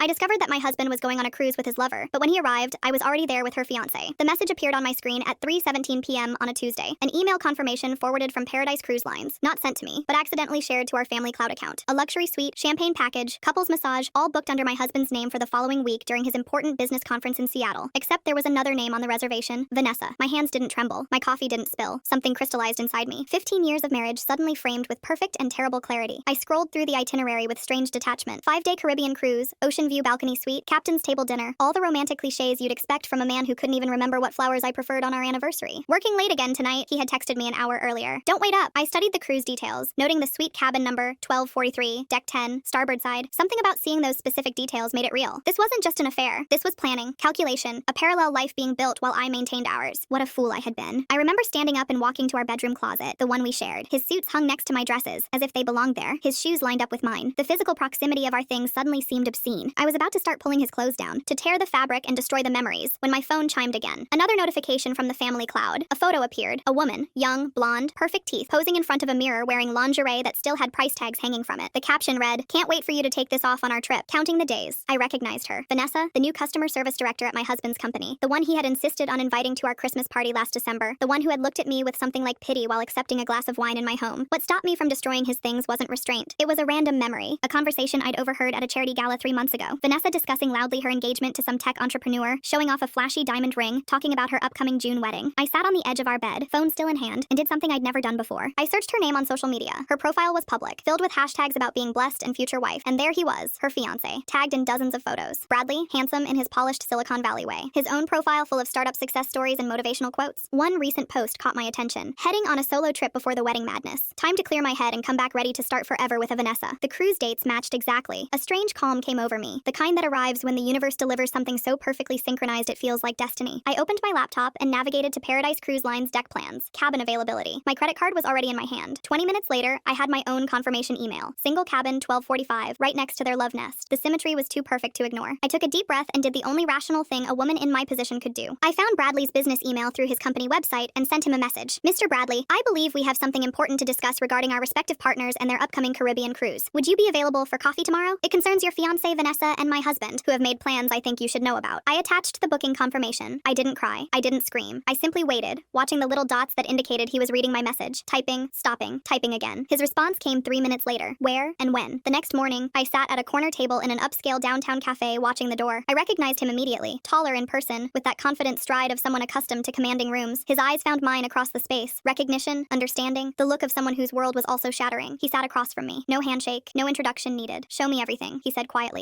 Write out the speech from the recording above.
I discovered that my husband was going on a cruise with his lover, but when he arrived, I was already there with her fiancé. The message appeared on my screen at 3:17 p.m. on a Tuesday. An email confirmation forwarded from Paradise Cruise Lines, not sent to me, but accidentally shared to our family cloud account. A luxury suite, champagne package, couples massage, all booked under my husband's name for the following week during his important business conference in Seattle. Except there was another name on the reservation, Vanessa. My hands didn't tremble. My coffee didn't spill. Something crystallized inside me. 15 years of marriage suddenly framed with perfect and terrible clarity. I scrolled through the itinerary with strange detachment. 5-day Caribbean cruise, ocean view balcony suite, captain's table dinner, all the romantic cliches you'd expect from a man who couldn't even remember what flowers I preferred on our anniversary. Working late again tonight, he had texted me an hour earlier. Don't wait up. I studied the cruise details, noting the suite cabin number 1243, deck 10, starboard side. Something about seeing those specific details made it real. This wasn't just an affair. This was planning, calculation, a parallel life being built while I maintained ours. What a fool I had been. I remember standing up and walking to our bedroom closet, the one we shared. His suits hung next to my dresses, as if they belonged there. His shoes lined up with mine. The physical proximity of our things suddenly seemed obscene. I was about to start pulling his clothes down, to tear the fabric and destroy the memories, when my phone chimed again. Another notification from the family cloud. A photo appeared. A woman, young, blonde, perfect teeth, posing in front of a mirror wearing lingerie that still had price tags hanging from it. The caption read, "Can't wait for you to take this off on our trip." Counting the days. I recognized her. Vanessa, the new customer service director at my husband's company. The one he had insisted on inviting to our Christmas party last December. The one who had looked at me with something like pity while accepting a glass of wine in my home. What stopped me from destroying his things wasn't restraint. It was a random memory. A conversation I'd overheard at a charity gala 3 months ago. Vanessa discussing loudly her engagement to some tech entrepreneur, showing off a flashy diamond ring, talking about her upcoming June wedding. I sat on the edge of our bed, phone still in hand, and did something I'd never done before. I searched her name on social media. Her profile was public, filled with hashtags about being blessed and future wife. And there he was, her fiancé, tagged in dozens of photos. Bradley, handsome in his polished Silicon Valley way. His own profile full of startup success stories and motivational quotes. One recent post caught my attention. Heading on a solo trip before the wedding madness. Time to clear my head and come back ready to start forever with a Vanessa. The cruise dates matched exactly. A strange calm came over me. The kind that arrives when the universe delivers something so perfectly synchronized it feels like destiny. I opened my laptop and navigated to Paradise Cruise Line's deck plans, cabin availability. My credit card was already in my hand. 20 minutes later, I had my own confirmation email. Single cabin, 1245, right next to their love nest. The symmetry was too perfect to ignore. I took a deep breath and did the only rational thing a woman in my position could do. I found Bradley's business email through his company website and sent him a message. "Mr. Bradley, I believe we have something important to discuss regarding our respective partners and their upcoming Caribbean cruise. Would you be available for coffee tomorrow? It concerns your fiancé Vanessa and my husband, who have made plans I think you should know about." I attached the booking confirmation. I didn't cry. I didn't scream. I simply waited, watching the little dots that indicated he was reading my message, typing, stopping, typing again. His response came 3 minutes later. Where and when? The next morning, I sat at a corner table in an upscale downtown cafe watching the door. I recognized him immediately, taller in person, with that confident stride of someone accustomed to commanding rooms. His eyes found mine across the space. Recognition, understanding, the look of someone whose world was also shattering. He sat across from me. No handshake, no introduction needed. "Show me everything," he said quietly.